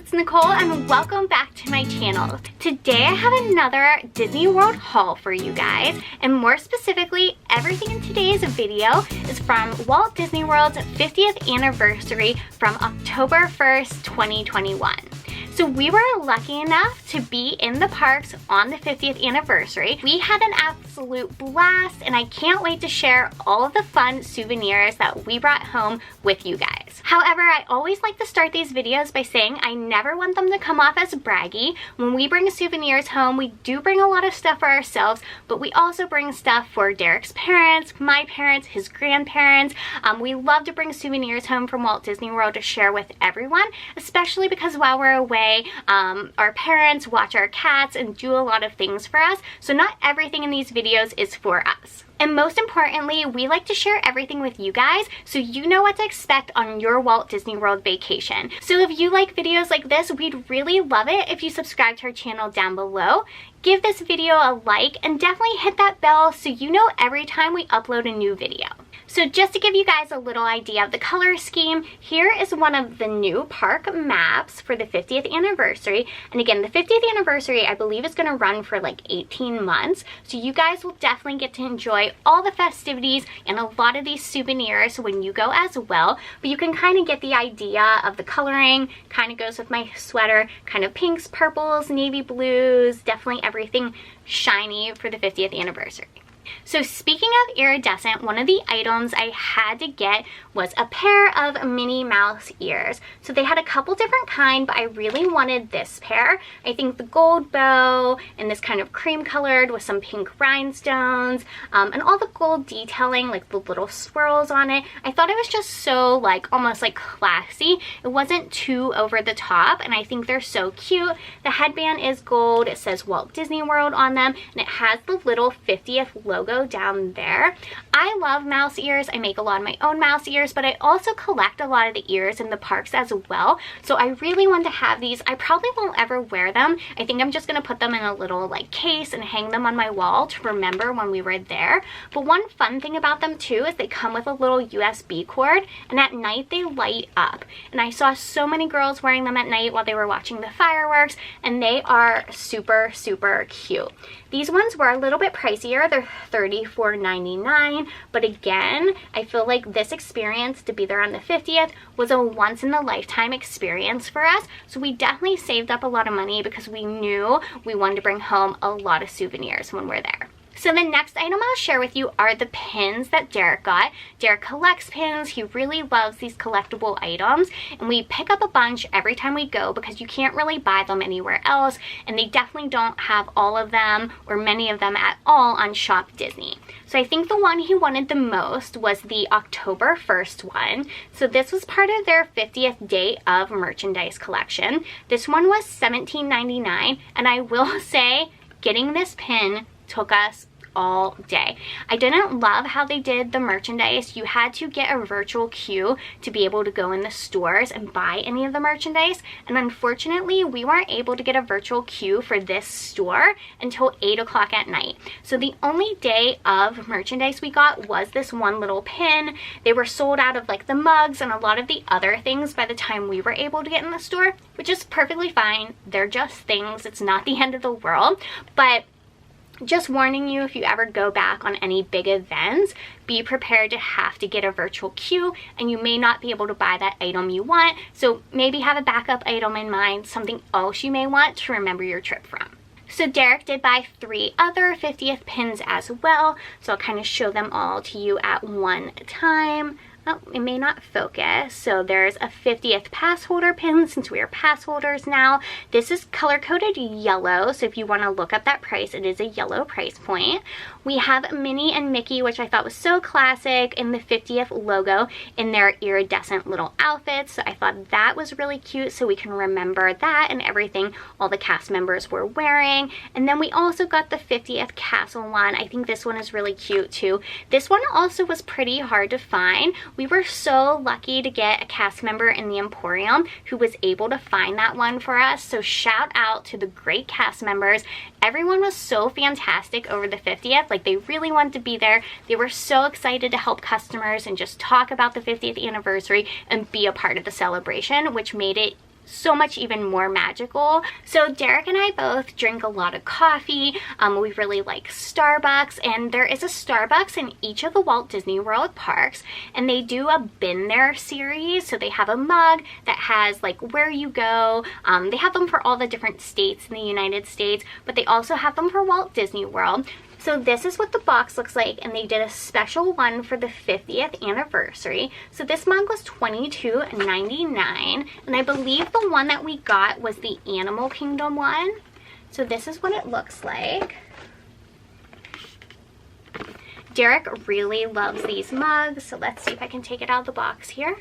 it's Nicole and welcome back to my channel. Today I have another Disney World haul for you guys, and more specifically, everything in today's video is from Walt Disney World's 50th anniversary from October 1st, 2021. So we were lucky enough to be in the parks on the 50th anniversary. We had an absolute blast and I can't wait to share all of the fun souvenirs that we brought home with you guys. However, I always like to start these videos by saying I never want them to come off as braggy. When we bring souvenirs home, we do bring a lot of stuff for ourselves, but we also bring stuff for Derek's parents, my parents, his grandparents. We love to bring souvenirs home from Walt Disney World to share with everyone, especially because while we're away, our parents watch our cats and do a lot of things for us, so not everything in these videos is for us. And most importantly, we like to share everything with you guys so you know what to expect on your Walt Disney World vacation. So if you like videos like this, we'd really love it if you subscribe to our channel down below. Give this video a like and definitely hit that bell so you know every time we upload a new video. So just to give you guys a little idea of the color scheme, here is one of the new park maps for the 50th anniversary. And again, the 50th anniversary I believe is going to run for like 18 months. So you guys will definitely get to enjoy all the festivities and a lot of these souvenirs when you go as well. But you can kind of get the idea of the coloring, kind of goes with my sweater, kind of pinks, purples, navy blues, definitely everything shiny for the 50th anniversary. So speaking of iridescent, one of the items I had to get was a pair of Minnie Mouse ears. So they had a couple different kinds, but I really wanted this pair. I think the gold bow and this kind of cream colored with some pink rhinestones and all the gold detailing, like the little swirls on it. I thought it was just so like almost like classy. It wasn't too over the top and I think they're so cute. The headband is gold. It says Walt Disney World on them and it has the little 50th logo down there. I love mouse ears. I make a lot of my own mouse ears, but I also collect a lot of the ears in the parks as well. So I really want to have these. I probably won't ever wear them. I think I'm just going to put them in a little like case and hang them on my wall to remember when we were there. But one fun thing about them too is they come with a little USB cord and at night they light up. And I saw so many girls wearing them at night while they were watching the fireworks and they are super, super cute. These ones were a little bit pricier. They're $34.99, but again, I feel like this experience to be there on the 50th was a once-in-a-lifetime experience for us, so we definitely saved up a lot of money because we knew we wanted to bring home a lot of souvenirs when we're there. So the next item I'll share with you are the pins that Derek got. Derek collects pins. He really loves these collectible items and we pick up a bunch every time we go because you can't really buy them anywhere else and they definitely don't have all of them or many of them at all on Shop Disney. So I think the one he wanted the most was the October 1st one. So this was part of their 50th day of merchandise collection. This one was $17.99 and I will say getting this pin took us all day. I didn't love how they did the merchandise. You had to get a virtual queue to be able to go in the stores and buy any of the merchandise, and unfortunately we weren't able to get a virtual queue for this store until 8 o'clock at night. So the only day of merchandise we got was this one little pin. They were sold out of like the mugs and a lot of the other things by the time we were able to get in the store, which is perfectly fine. They're just things. It's not the end of the world, but just warning you, if you ever go back on any big events, be prepared to have to get a virtual queue and you may not be able to buy that item you want. So maybe have a backup item in mind, something else you may want to remember your trip from. So Derek did buy 3 other 50th pins as well. So I'll kind of show them all to you at one time. Oh, it may not focus. So there's a 50th pass holder pin since we are pass holders now. This is color coded yellow. So if you want to look up that price, it is a yellow price point. We have Minnie and Mickey, which I thought was so classic, in the 50th logo in their iridescent little outfits. So I thought that was really cute so we can remember that and everything all the cast members were wearing. And then we also got the 50th castle one. I think this one is really cute too. This one also was pretty hard to find. We were so lucky to get a cast member in the Emporium who was able to find that one for us. So shout out to the great cast members. Everyone was so fantastic over the 50th. Like they really wanted to be there. They were so excited to help customers and just talk about the 50th anniversary and be a part of the celebration, which made it so much even more magical. So Derek and I both drink a lot of coffee. We really like Starbucks, and there is a Starbucks in each of the Walt Disney World parks, and they do a Been There series. So they have a mug that has like where you go. They have them for all the different states in the United States, but they also have them for Walt Disney World. So this is what the box looks like, and they did a special one for the 50th anniversary. So this mug was $22.99, and I believe the one that we got was the Animal Kingdom one. So this is what it looks like. Derek really loves these mugs, so let's see if I can take it out of the box here.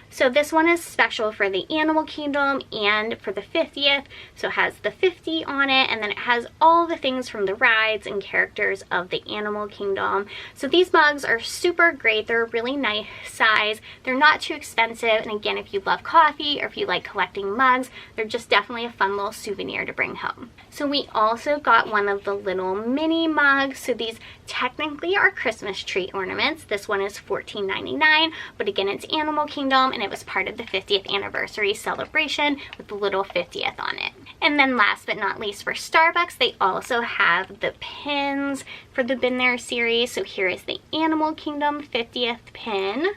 So this one is special for the Animal Kingdom and for the 50th. So it has the 50 on it, and then it has all the things from the rides and characters of the Animal Kingdom. So these mugs are super great. They're a really nice size. They're not too expensive. And again, if you love coffee or if you like collecting mugs, they're just definitely a fun little souvenir to bring home. So we also got one of the little Minnie mugs. So these technically are Christmas tree ornaments. This one is $14.99, but again, it's Animal Kingdom, and it was part of the 50th anniversary celebration with the little 50th on it. And then last but not least, for Starbucks, they also have the pins for the Been There series. So here is the Animal Kingdom 50th pin.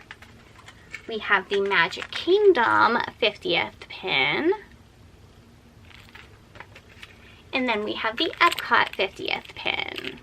We have the Magic Kingdom 50th pin. And then we have the Epcot 50th pin.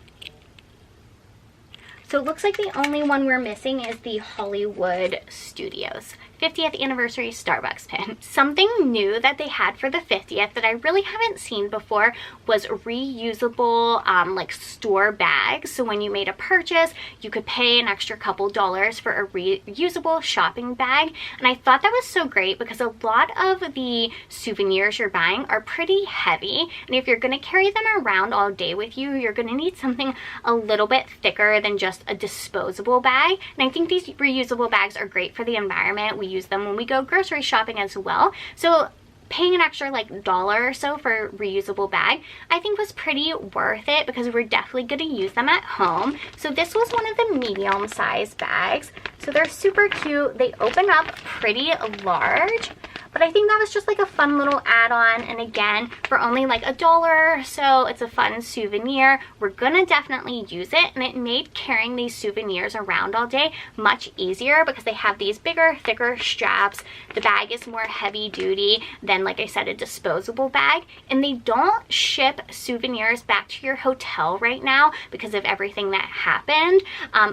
So it looks like the only one we're missing is the Hollywood Studios 50th anniversary Starbucks pin. Something new that they had for the 50th that I really haven't seen before was reusable like store bags. So when you made a purchase, you could pay an extra couple dollars for a reusable shopping bag. And I thought that was so great because a lot of the souvenirs you're buying are pretty heavy. And if you're gonna carry them around all day with you, you're gonna need something a little bit thicker than just a disposable bag. And I think these reusable bags are great for the environment. We use them when we go grocery shopping as well. So paying an extra like $1 or so for a reusable bag, I think was pretty worth it because we're definitely going to use them at home. So this was one of the medium-sized bags. So they're super cute. They open up pretty large. But I think that was just like a fun little add-on, and again, for only like $1 or so, it's a fun souvenir. We're gonna definitely use it, and it made carrying these souvenirs around all day much easier because they have these bigger, thicker straps. The bag is more heavy duty than, like I said, a disposable bag, and they don't ship souvenirs back to your hotel right now because of everything that happened.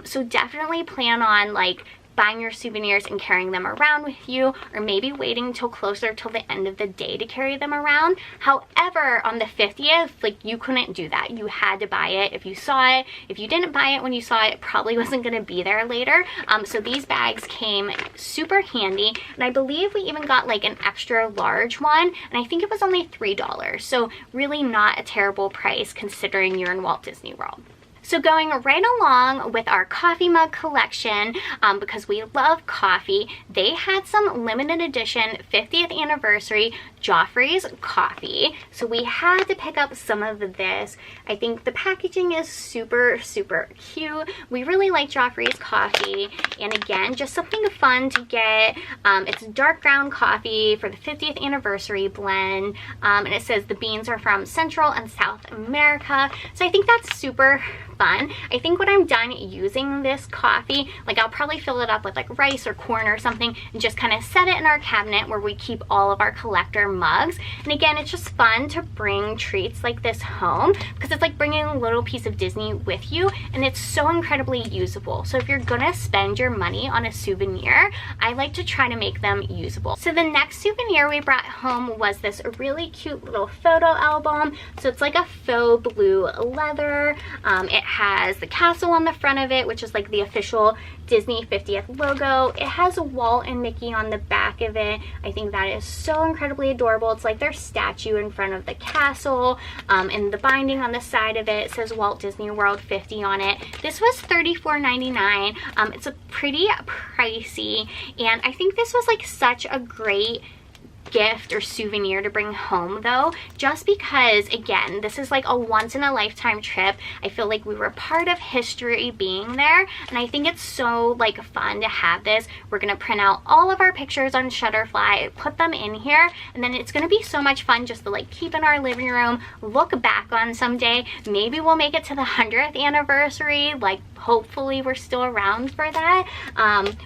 So definitely plan on like buying your souvenirs and carrying them around with you, or maybe waiting till closer till the end of the day to carry them around. However, on the 50th, like you couldn't do that. You had to buy it if you saw it. If you didn't buy it when you saw it, it probably wasn't going to be there later. So these bags came super handy, and I believe we even got like an extra large one, and I think it was only $3. So really not a terrible price considering you're in Walt Disney World. So going right along with our coffee mug collection, because we love coffee, they had some limited edition 50th anniversary Joffrey's coffee. So we had to pick up some of this. I think the packaging is super, super cute. We really like Joffrey's coffee. And again, just something fun to get. It's dark ground coffee for the 50th anniversary blend. And it says the beans are from Central and South America. So I think that's super fun. I think when I'm done using this coffee, like I'll probably fill it up with like rice or corn or something and just kind of set it in our cabinet where we keep all of our collector mugs. And again, it's just fun to bring treats like this home because it's like bringing a little piece of Disney with you, and it's so incredibly usable. So if you're gonna spend your money on a souvenir, I like to try to make them usable. So the next souvenir we brought home was this really cute little photo album. So it's like a faux blue leather. It has the castle on the front of it, which is like the official Disney 50th logo. It has Walt and Mickey on the back of it. I think that is so incredibly adorable. It's like their statue in front of the castle, and the binding on the side of it says Walt Disney World 50 on it. This was $34.99. It's a pretty pricey, and I think this was like such a great gift or souvenir to bring home though, just because again, this is like a once in a lifetime trip. I feel like we were part of history being there, and I think it's so like fun to have this. We're gonna print out all of our pictures on Shutterfly, put them in here, and then it's gonna be so much fun just to like keep in our living room, look back on someday. Maybe we'll make it to the 100th anniversary, like hopefully we're still around for that.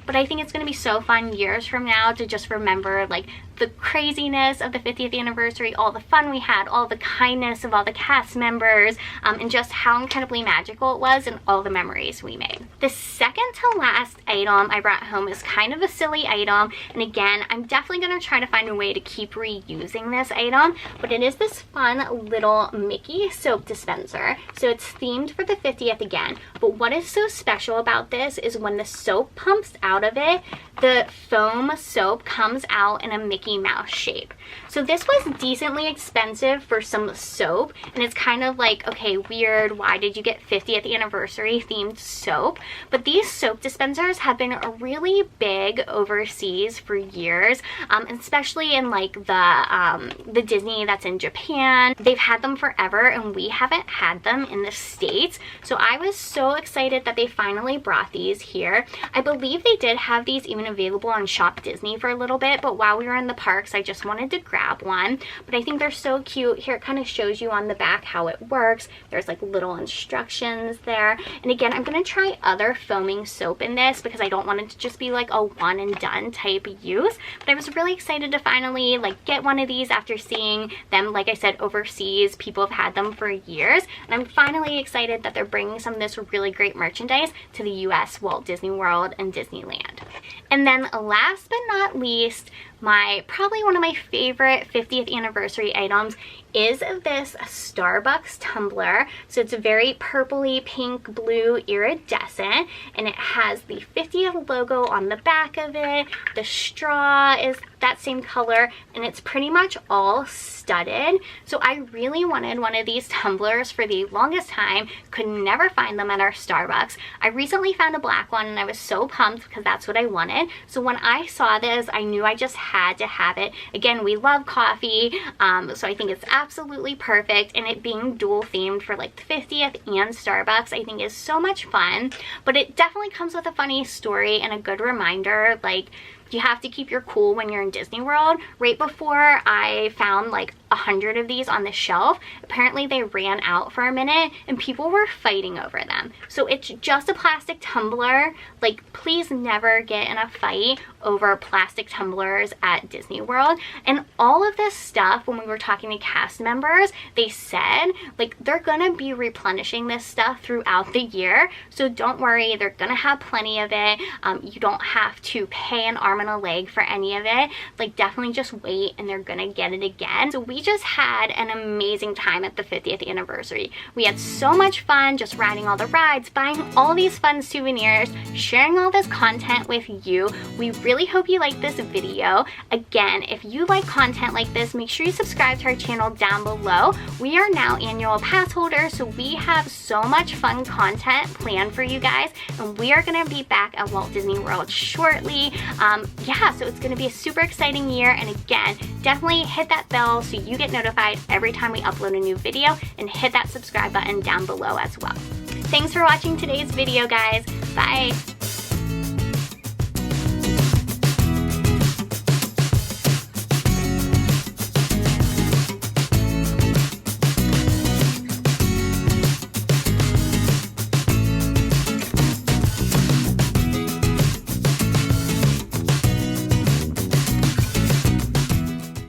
But I think it's gonna be so fun years from now to just remember like the craziness of the 50th anniversary, all the fun we had, all the kindness of all the cast members, and just how incredibly magical it was and all the memories we made. The second to last item I brought home is kind of a silly item, and again, I'm definitely going to try to find a way to keep reusing this item, but it is this fun little Mickey soap dispenser. So it's themed for the 50th again, but what is so special about this is when the soap pumps out of it, the foam soap comes out in a Mickey Mouse shape. So this was decently expensive for some soap, and it's kind of like, okay, weird, why did you get 50th anniversary themed soap? But these soap dispensers have been really big overseas for years, especially in like the Disney that's in Japan. They've had them forever, and we haven't had them in the States. So I was so excited that they finally brought these here. I believe they did have these even available on Shop Disney for a little bit, but while we were in the parks, I just wanted to grab one. But I think they're so cute. Here it kind of shows you on the back how it works. There's like little instructions there. And again, I'm going to try other foaming soap in this because I don't want it to just be like a one and done type use. But I was really excited to finally like get one of these after seeing them, like I said, overseas. People have had them for years. And I'm finally excited that they're bringing some of this really great merchandise to the US Walt Disney World and Disneyland. And then last but not least, probably one of my favorite 50th anniversary items is this Starbucks tumbler. So it's a very purpley pink blue iridescent, and it has the 50th logo on the back of it. The straw is that same color, and it's pretty much all studded. So I really wanted one of these tumblers for the longest time, could never find them at our Starbucks. I recently found a black one, and I was so pumped because that's what I wanted. So when I saw this, I knew I just had to have it. Again, we love coffee, so I think it's absolutely perfect, and it being dual themed for like the 50th and Starbucks I think is so much fun. But it definitely comes with a funny story and a good reminder, like you have to keep your cool when you're in Disney World. Right before I found like 100 of these on the shelf, apparently they ran out for a minute and people were fighting over them. So it's just a plastic tumbler. Like, please never get in a fight over plastic tumblers at Disney World. And all of this stuff, when we were talking to cast members, they said like they're gonna be replenishing this stuff throughout the year. So don't worry, they're gonna have plenty of it. You don't have to pay an arm and a leg for any of it. Like, definitely just wait and they're gonna get it again. So we just had an amazing time at the 50th anniversary. We had so much fun just riding all the rides, buying all these fun souvenirs, sharing all this content with you. We really hope you like this video. Again, if you like content like this, make sure you subscribe to our channel down below. We are now annual pass holders, so we have so much fun content planned for you guys, and we are gonna be back at Walt Disney World shortly. Yeah, so it's gonna be a super exciting year, and again, definitely hit that bell so you get notified every time we upload a new video, and hit that subscribe button down below as well. Thanks for watching today's video, guys. Bye.